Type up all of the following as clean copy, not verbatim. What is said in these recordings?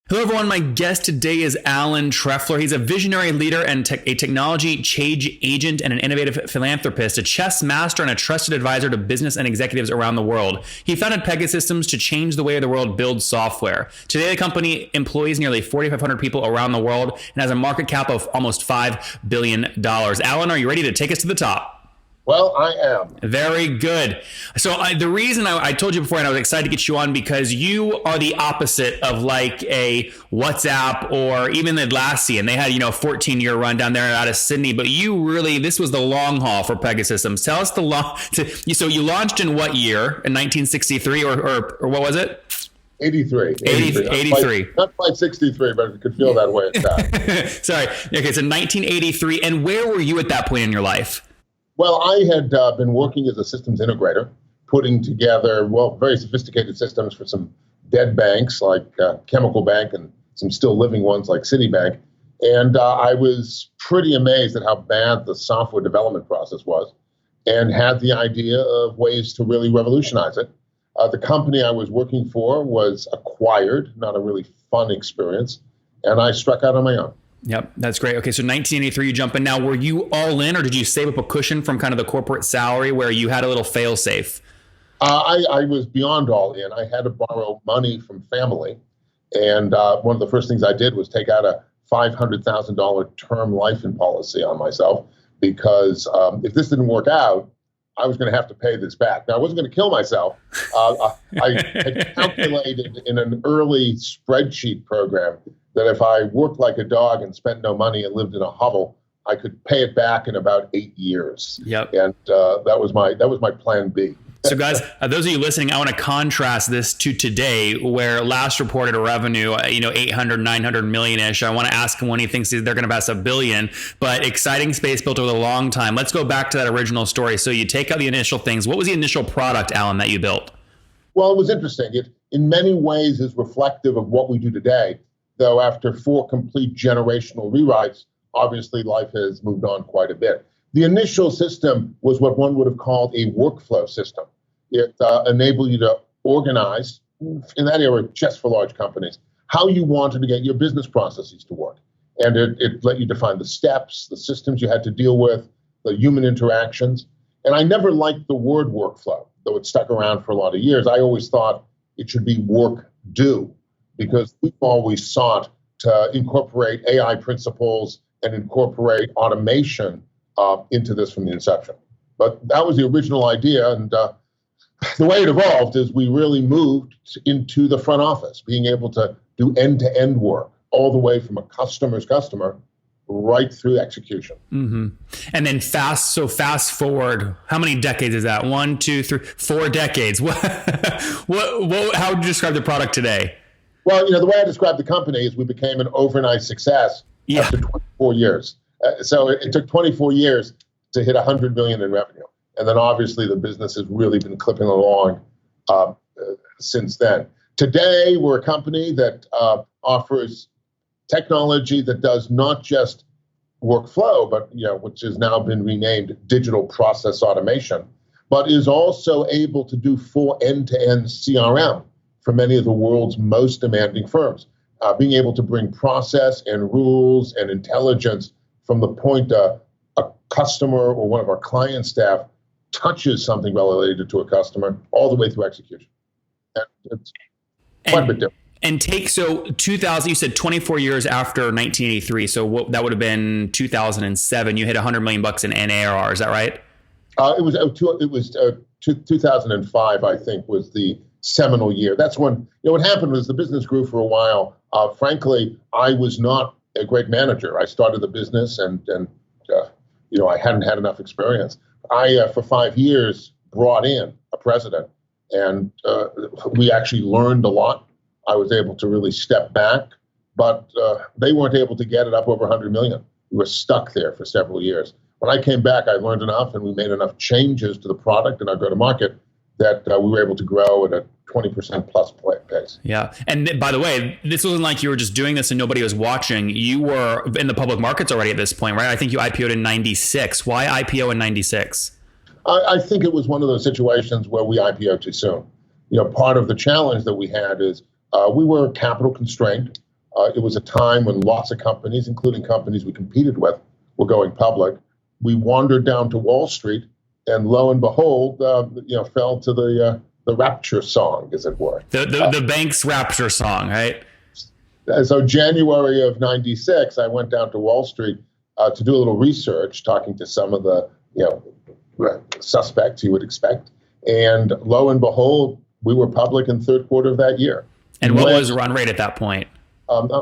Hello, everyone. My guest today is Alan Trefler. He's a visionary leader and a technology change agent and an innovative philanthropist, a chess master and a trusted advisor to business and executives around the world. He founded Pegasystems to change the way the world builds software. Today, the company employs nearly 4,500 people around the world and has a market cap of almost $5 billion. Alan, are you ready to take us to the top? Well, I am. Very good. So the reason I told you before, and I was excited to get you on, because you are the opposite of like a WhatsApp or even the Atlassian. They had, a 14-year run down there out of Sydney, but you really, this was the long haul for Pegasystems. Tell us so you launched in what year? In 1963 or what was it? 83. 83. Not quite 63, but it could feel that way at that. Sorry. Okay, so 1983. And where were you at that point in your life? Well, I had been working as a systems integrator, putting together, very sophisticated systems for some dead banks like Chemical Bank and some still living ones like Citibank. And I was pretty amazed at how bad the software development process was and had the idea of ways to really revolutionize it. The company I was working for was acquired, not a really fun experience, and I struck out on my own. Yep, that's great. Okay, so 1983, you jump in. Now, were you all in, or did you save up a cushion from kind of the corporate salary where you had a little fail safe? I was beyond all in. I had to borrow money from family, and one of the first things I did was take out a $500,000 term life policy on myself, because if this didn't work out, I was going to have to pay this back. Now, I wasn't going to kill myself. I had calculated in an early spreadsheet program that if I worked like a dog and spent no money and lived in a hovel, I could pay it back in about 8 years. Yep. And that was my plan B. So guys, those of you listening, I want to contrast this to today, where last reported revenue, 800, 900 million-ish. I want to ask him when he thinks they're going to pass $1 billion, but exciting space built over a long time. Let's go back to that original story. So you take out the initial things. What was the initial product, Alan, that you built? Well, it was interesting. It, in many ways, is reflective of what we do today, though after 4 complete generational rewrites, obviously life has moved on quite a bit. The initial system was what one would have called a workflow system. It enabled you to organize, in that era, just for large companies, how you wanted to get your business processes to work. And it let you define the steps, the systems you had to deal with, the human interactions. And I never liked the word workflow, though it stuck around for a lot of years. I always thought it should be work do, because we've always sought to incorporate AI principles and incorporate automation into this from the inception. But that was the original idea, and the way it evolved is we really moved into the front office, being able to do end-to-end work, all the way from a customer's customer right through execution. Mm-hmm. And then fast forward, how many decades is that? 1, 2, 3, 4 decades. How would you describe the product today? Well, the way I describe the company is we became an overnight success after 24 years. So it took 24 years to hit 100 million in revenue. And then obviously the business has really been clipping along since then. Today, we're a company that offers technology that does not just workflow, but which has now been renamed digital process automation, but is also able to do full end-to-end CRM for many of the world's most demanding firms. Being able to bring process and rules and intelligence from the point a customer or one of our client staff touches something related to a customer all the way through execution. And it's quite a bit different. And 2000, you said 24 years after 1983. So that would have been 2007. You hit $100 million in ARR. Is that right? It was 2005, I think, was the seminal year. That's when, what happened was the business grew for a while. Frankly, I was not a great manager. I started the business and I hadn't had enough experience. I, for 5 years, brought in a president, and we actually learned a lot. I was able to really step back, but they weren't able to get it up over 100 million. We were stuck there for several years. When I came back, I learned enough, and we made enough changes to the product and our go-to-market that we were able to grow at a 20% plus pace. Yeah. And by the way, this wasn't like you were just doing this and nobody was watching. You were in the public markets already at this point, right? I think you IPO'd in 96. Why IPO in 96? I think it was one of those situations where we IPO'd too soon. Part of the challenge that we had is we were capital constrained. It was a time when lots of companies, including companies we competed with, were going public. We wandered down to Wall Street, and lo and behold, fell to the rapture song, as it were. The bank's rapture song, right? So January of '96, I went down to Wall Street to do a little research, talking to some of the suspects you would expect. And lo and behold, we were public in the third quarter of that year. And what was run rate at that point?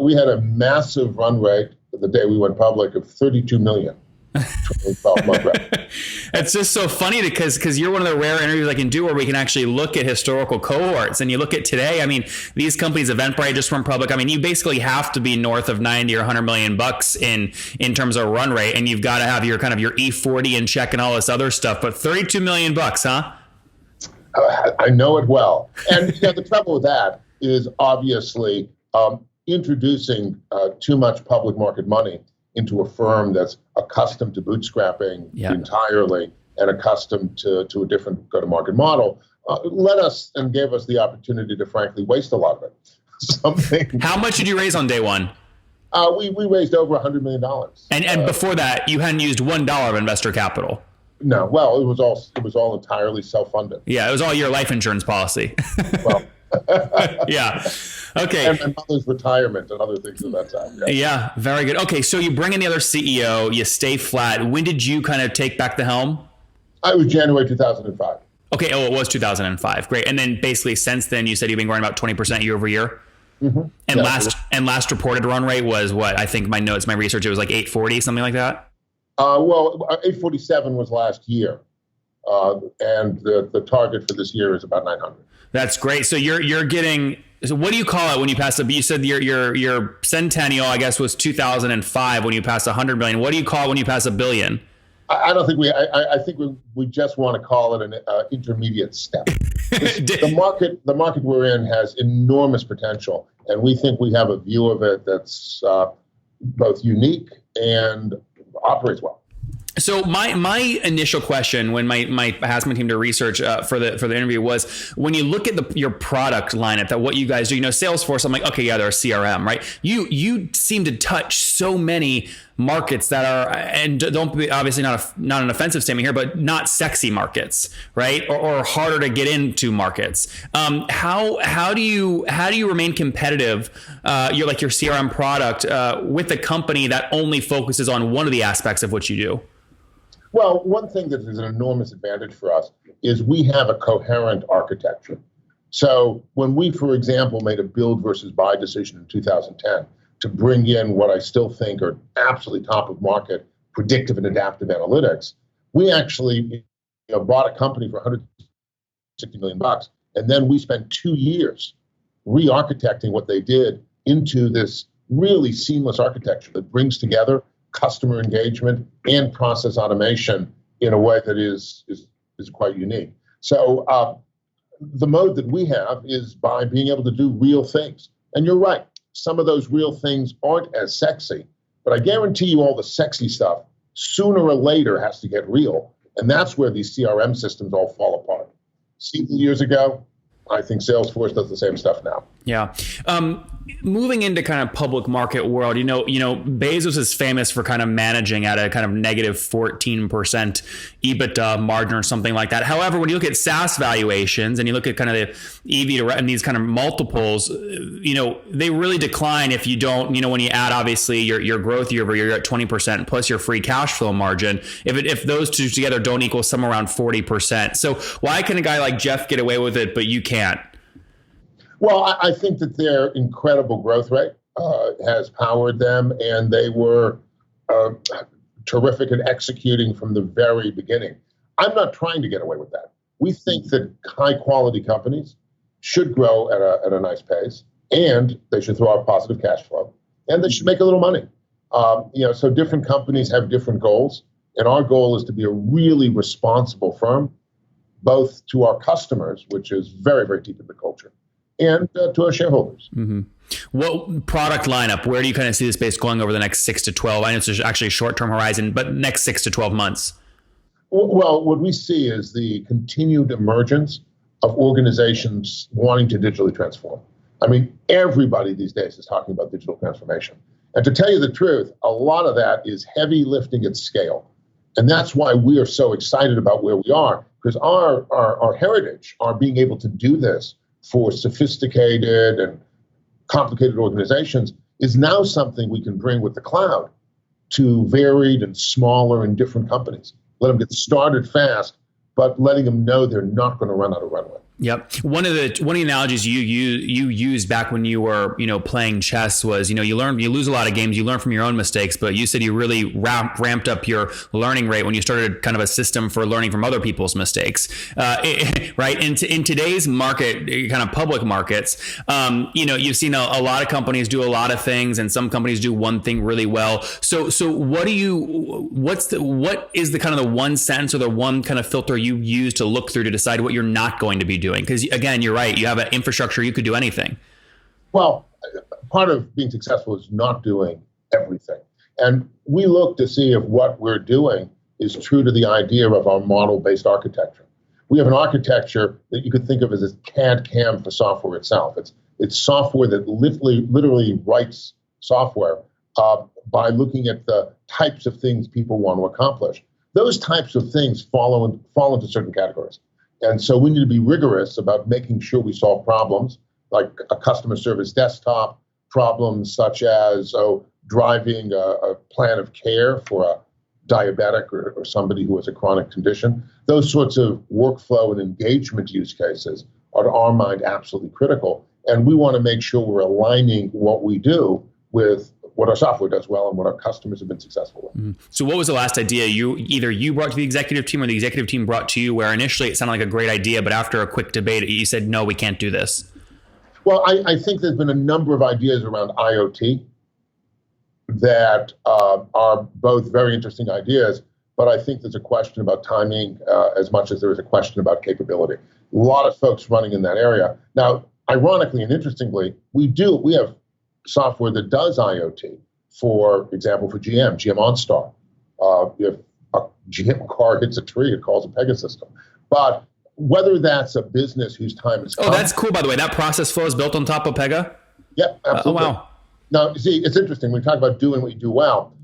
We had a massive run rate the day we went public of 32 million. 12-month revenue. It's just so funny because you're one of the rare interviews I can do where we can actually look at historical cohorts. And you look at today, I mean, these companies, Eventbrite just went public. I mean, you basically have to be north of 90 or 100 million bucks in terms of run rate. And you've got to have your kind of your E40 in check and all this other stuff. But 32 million bucks, huh? I know it well. And the trouble with that is obviously introducing too much public market money into a firm that's accustomed to bootstrapping entirely and accustomed to a different go-to-market model, led us and gave us the opportunity to frankly waste a lot of it. How much did you raise on day one? We raised over $100 million. And before that, you hadn't used $1 of investor capital. No, well, it was all entirely self-funded. Yeah, it was all your life insurance policy. Well, yeah. Okay. And my mother's retirement and other things of that time. Yeah, very good. Okay, so you bring in the other CEO, you stay flat. When did you kind of take back the helm? It was January 2005. Okay, it was 2005. Great. And then basically since then, you said you've been growing about 20% year over year. Mm-hmm. And last reported run rate was what? I think my research, it was like 840, something like that. 847 was last year. And the target for this year is about 900. That's great. So you're getting, so what do you call it when you pass you said your centennial, I guess, was 2005 when you passed 100 million. What do you call it when you pass $1 billion? I don't think I think we just want to call it an intermediate step. The market we're in has enormous potential, and we think we have a view of it that's both unique and operates well. So my initial question when I asked my team to research for the interview was, when you look at your product lineup, that what you guys do, Salesforce, I'm like, okay, yeah, they're a CRM, right? You seem to touch so many markets that are, and don't be obviously not an offensive statement here, but not sexy markets, right? Or harder to get into markets. How do you remain competitive? You're like your CRM product with a company that only focuses on one of the aspects of what you do. Well, one thing that is an enormous advantage for us is we have a coherent architecture. So when we, for example, made a build versus buy decision in 2010 to bring in what I still think are absolutely top of market predictive and adaptive analytics, we actually bought a company for $160 million. And then we spent 2 years re-architecting what they did into this really seamless architecture that brings together customer engagement and process automation in a way that is quite unique. So the mode that we have is by being able to do real things. And you're right, some of those real things aren't as sexy, but I guarantee you all the sexy stuff sooner or later has to get real. And that's where these CRM systems all fall apart. Several years ago, I think Salesforce does the same stuff now. Yeah. Moving into kind of public market world, Bezos is famous for kind of managing at a kind of negative 14% EBITDA margin or something like that. However, when you look at SaaS valuations and you look at kind of the EV to and these kind of multiples, they really decline if you don't, when you add obviously your growth year over year at 20% plus your free cash flow margin, if those two together don't equal somewhere around 40%. So why can a guy like Jeff get away with it, but you can't? Well, I think that their incredible growth rate has powered them, and they were terrific at executing from the very beginning. I'm not trying to get away with that. We think that high-quality companies should grow at a nice pace, and they should throw out positive cash flow, and they should make a little money. So different companies have different goals, and our goal is to be a really responsible firm, both to our customers, which is very, very deep in the culture, and to our shareholders. Mm-hmm. What product lineup, where do you kind of see the space going over the next 6 to 12? I know it's actually a short-term horizon, but next 6 to 12 months. Well, what we see is the continued emergence of organizations wanting to digitally transform. I mean, everybody these days is talking about digital transformation. And to tell you the truth, a lot of that is heavy lifting at scale. And that's why we are so excited about where we are, because our heritage, our being able to do this for sophisticated and complicated organizations is now something we can bring with the cloud to varied and smaller and different companies. Let them get started fast, but letting them know they're not going to run out of runway. Yep. One of the analogies you used back when you were, playing chess was, you lose a lot of games, you learn from your own mistakes, but you said you really ramped up your learning rate when you started kind of a system for learning from other people's mistakes, right? In today's market, kind of public markets, you've seen a lot of companies do a lot of things, and some companies do one thing really well. So what is the kind of the one sentence or the one kind of filter you use to look through to decide what you're not going to be doing? Because again, you're right. You have an infrastructure. You could do anything. Well, part of being successful is not doing everything. And we look to see if what we're doing is true to the idea of our model-based architecture. We have an architecture that you could think of as a CAD/CAM for software itself. It's software that literally writes software by looking at the types of things people want to accomplish. Those types of things fall into certain categories. And so we need to be rigorous about making sure we solve problems like a customer service desktop, problems such as driving a plan of care for a diabetic or somebody who has a chronic condition. Those sorts of workflow and engagement use cases are, to our mind, absolutely critical. And we want to make sure we're aligning what we do with what our software does well and what our customers have been successful with. So what was the last idea you brought to the executive team or the executive team brought to you, where initially it sounded like a great idea, but after a quick debate, you said, no, we can't do this? Well, I think there's been a number of ideas around IoT that are both very interesting ideas, but I think there's a question about timing as much as there is a question about capability. A lot of folks running in that area. Now, ironically and interestingly, we have software that does IoT. For example, for GM OnStar. If a GM car hits a tree, it calls a Pegasystem. But whether that's a business whose time is come. Oh, that's cool, by the way. That process flow is built on top of Pega? Yep, absolutely. Oh, wow. Now, you see, it's interesting. When we talk about doing what you do well,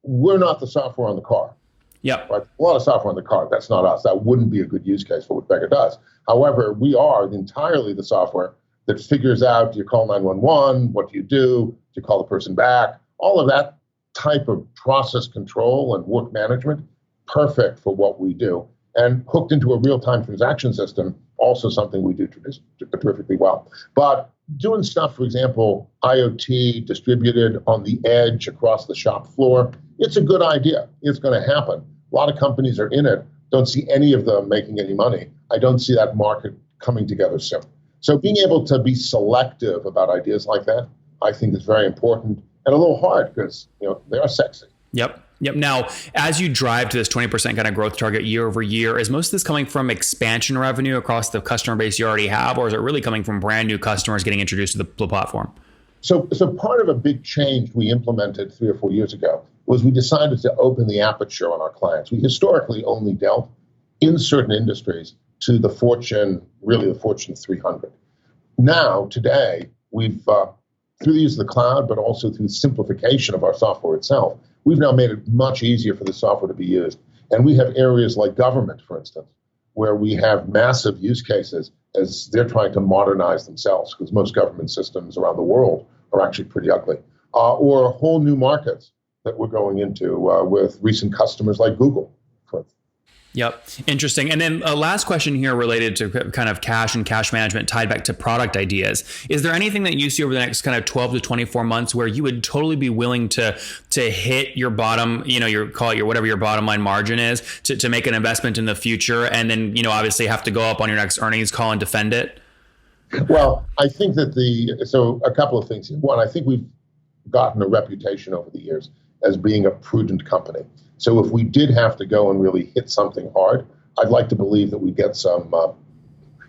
we're not the software on the car. Yep. Right? A lot of software on the car. That's not us. That wouldn't be a good use case for what Pega does. However, we are entirely the software that figures out, do you call 911? What do? Do you call the person back? All of that type of process control and work management, perfect for what we do. And hooked into a real-time transaction system, also something we do terrifically well. But doing stuff, for example, IoT distributed on the edge across the shop floor, it's a good idea. It's going to happen. A lot of companies are in it. Don't see any of them making any money. I don't see that market coming together soon. So being able to be selective about ideas like that, I think is very important and a little hard because they are sexy. Yep. Now, as you drive to this 20% kind of growth target year over year, is most of this coming from expansion revenue across the customer base you already have, or is it really coming from brand new customers getting introduced to the platform? So part of a big change we implemented 3 or 4 years ago was we decided to open the aperture on our clients. We historically only dealt in certain industries to the Fortune 300. Now, today, we've, through the use of the cloud, but also through simplification of our software itself, we've now made it much easier for the software to be used. And we have areas like government, for instance, where we have massive use cases as they're trying to modernize themselves, because most government systems around the world are actually pretty ugly. Or whole new markets that we're going into with recent customers like Google, for instance. Yep. Interesting. And then a last question here related to kind of cash and cash management tied back to product ideas. Is there anything that you see over the next kind of 12 to 24 months where you would totally be willing to hit your bottom, whatever your bottom line margin is to make an investment in the future and then, obviously have to go up on your next earnings call and defend it? Well, I think that so a couple of things. One, I think we've gotten a reputation over the years as being a prudent company. So if we did have to go and really hit something hard, I'd like to believe that we get some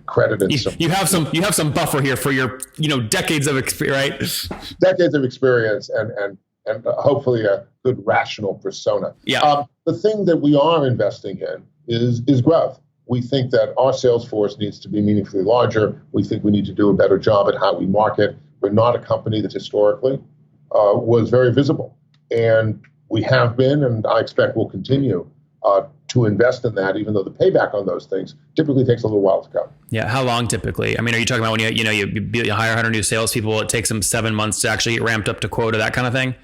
credit and you have some buffer here for your decades of experience, right? Decades of experience and hopefully a good rational persona. Yeah. The thing that we are investing in is growth. We think that our sales force needs to be meaningfully larger. We think we need to do a better job at how we market. We're not a company that historically was very visible. And we have been, and I expect we'll continue to invest in that, even though the payback on those things typically takes a little while to come. Yeah. How long typically? I mean, are you talking about when you hire 100 new salespeople, it takes them 7 months to actually get ramped up to quota, that kind of thing?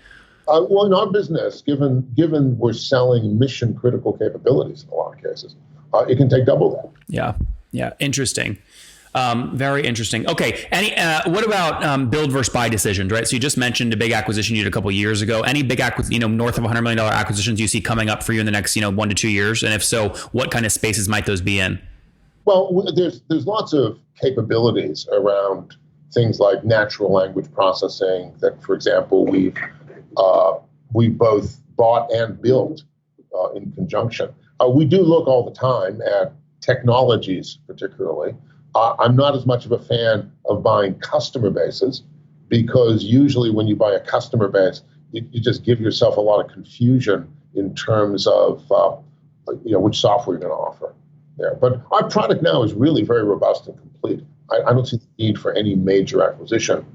Well, in our business, given we're selling mission critical capabilities in a lot of cases, it can take double that. Yeah. Yeah. Interesting. Very interesting. Okay. What about build versus buy decisions, right? So you just mentioned a big acquisition you did a couple of years ago. Any big north of $100 million acquisitions you see coming up for you in the next 1 to 2 years? And if so, what kind of spaces might those be in? Well, there's lots of capabilities around things like natural language processing that, for example, we've both bought and built in conjunction. We do look all the time at technologies, particularly. I'm not as much of a fan of buying customer bases, because usually when you buy a customer base, you just give yourself a lot of confusion in terms of which software you're going to offer there. But our product now is really very robust and complete. I don't see the need for any major acquisition.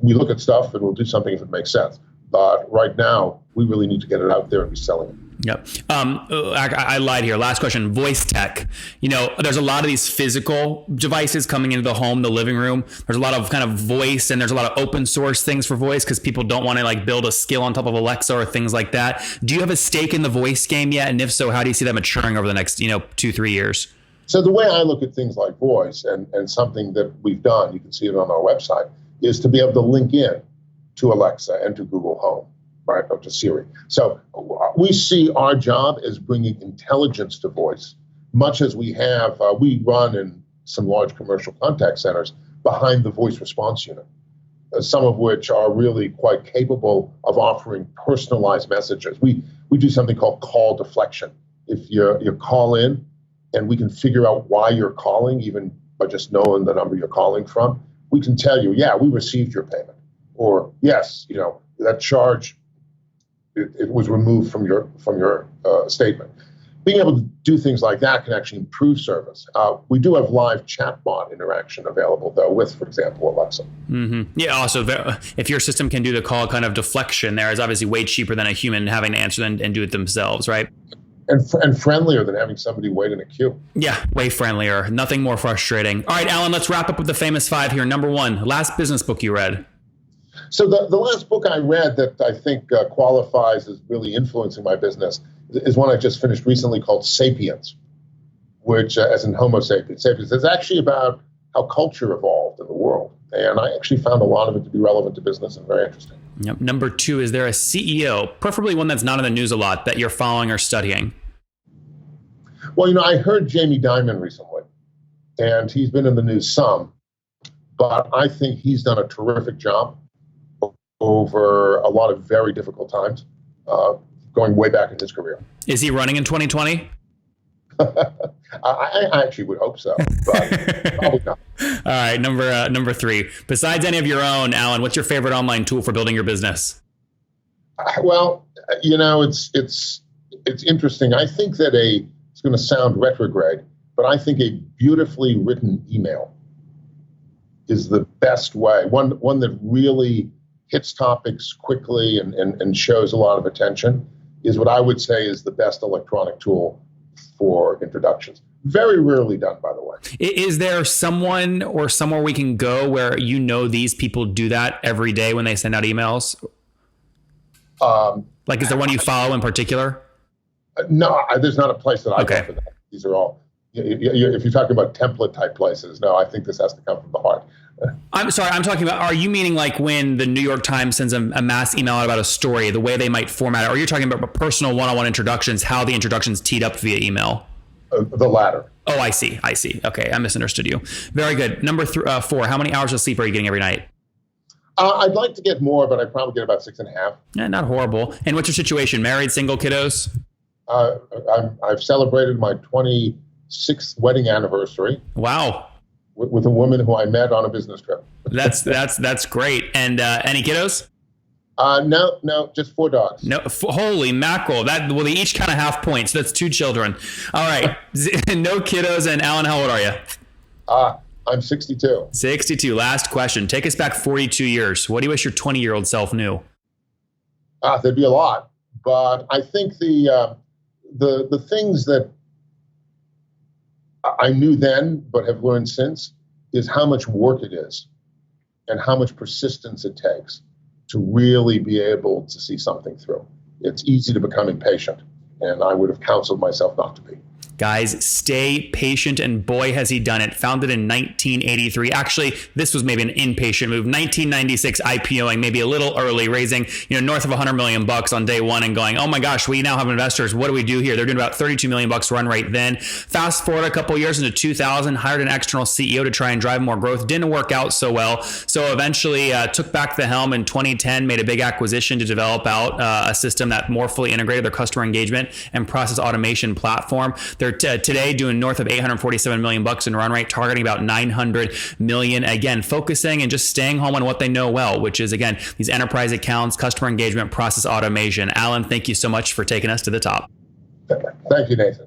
We look at stuff and we'll do something if it makes sense. But right now, we really need to get it out there and be selling it. Yep. I lied here. Last question. Voice tech. There's a lot of these physical devices coming into the home, the living room. There's a lot of kind of voice, and there's a lot of open source things for voice because people don't want to build a skill on top of Alexa or things like that. Do you have a stake in the voice game yet? And if so, how do you see that maturing over the next 2-3 years? So the way I look at things like voice and something that we've done, you can see it on our website, is to be able to link in to Alexa and to Google Home, right, or to Siri. So we see our job as bringing intelligence to voice, much as we run in some large commercial contact centers behind the voice response unit, some of which are really quite capable of offering personalized messages. We do something called call deflection. If you call in and we can figure out why you're calling, even by just knowing the number you're calling from, we can tell you, yeah, we received your payment. Or yes, that charge, it was removed from your statement. Being able to do things like that can actually improve service. We do have live chatbot interaction available, though, with, for example, Alexa. Mm-hmm. Yeah. Also, if your system can do the call kind of deflection, there is obviously way cheaper than a human having to answer and do it themselves, right? And friendlier than having somebody wait in a queue. Yeah, way friendlier. Nothing more frustrating. All right, Alan, let's wrap up with the famous 5 here. Number 1, last business book you read. So the last book I read that I think qualifies as really influencing my business is one I just finished recently called Sapiens, which, as in Homo sapiens, is actually about how culture evolved in the world. And I actually found a lot of it to be relevant to business and very interesting. Yep. Number 2, is there a CEO, preferably one that's not in the news a lot, that you're following or studying? Well, I heard Jamie Dimon recently, and he's been in the news some, but I think he's done a terrific job over a lot of very difficult times, going way back in his career. Is he running in 2020? I actually would hope so, but probably not. All right, number 3. Besides any of your own, Alan, what's your favorite online tool for building your business? Well, it's interesting. I think that it's going to sound retrograde, but I think a beautifully written email is the best way. One that really hits topics quickly and shows a lot of attention is what I would say is the best electronic tool for introductions. Very rarely done, by the way. Is there someone or somewhere we can go where these people do that every day when they send out emails? Is there one you follow in particular? No, there's not a place that I go for that. These are all, if you're talking about template type places, no, I think this has to come from the heart. I'm sorry, I'm talking about, are you meaning like when the New York Times sends a mass email out about a story, the way they might format it? Or you're talking about personal one-on-one introductions, how the introduction's teed up via email? The latter. Oh, I see. Okay, I misunderstood you. Very good. Number 4, how many hours of sleep are you getting every night? I'd like to get more, but I probably get about 6.5. Yeah, not horrible. And what's your situation? Married, single, kiddos? I've celebrated my 26th wedding anniversary. Wow. With a woman who I met on a business trip. That's great. And any kiddos? No, just 4 dogs. No, holy mackerel. Well, they each kind of half points. So that's 2 children. All right. No kiddos. And Alan, how old are you? I'm 62. 62. Last question. Take us back 42 years. What do you wish your 20-year-old self knew? There'd be a lot, but I think the things that I knew then but have learned since is how much work it is and how much persistence it takes to really be able to see something through. It's easy to become impatient, and I would have counseled myself not to be. Guys, stay patient, and boy, has he done it. Founded in 1983. Actually, this was maybe an impatient move. 1996 IPOing, maybe a little early, raising north of $100 million on day one, and going, oh my gosh, we now have investors. What do we do here? They're doing about $32 million run rate then. Fast forward a couple years into 2000, hired an external CEO to try and drive more growth. Didn't work out so well. So eventually took back the helm in 2010, made a big acquisition to develop out a system that more fully integrated their customer engagement and process automation platform. They're today doing north of $847 million in run rate, targeting about $900 million. Again, focusing and just staying home on what they know well, which is, again, these enterprise accounts, customer engagement, process automation. Alan, thank you so much for taking us to the top. Thank you, Nathan.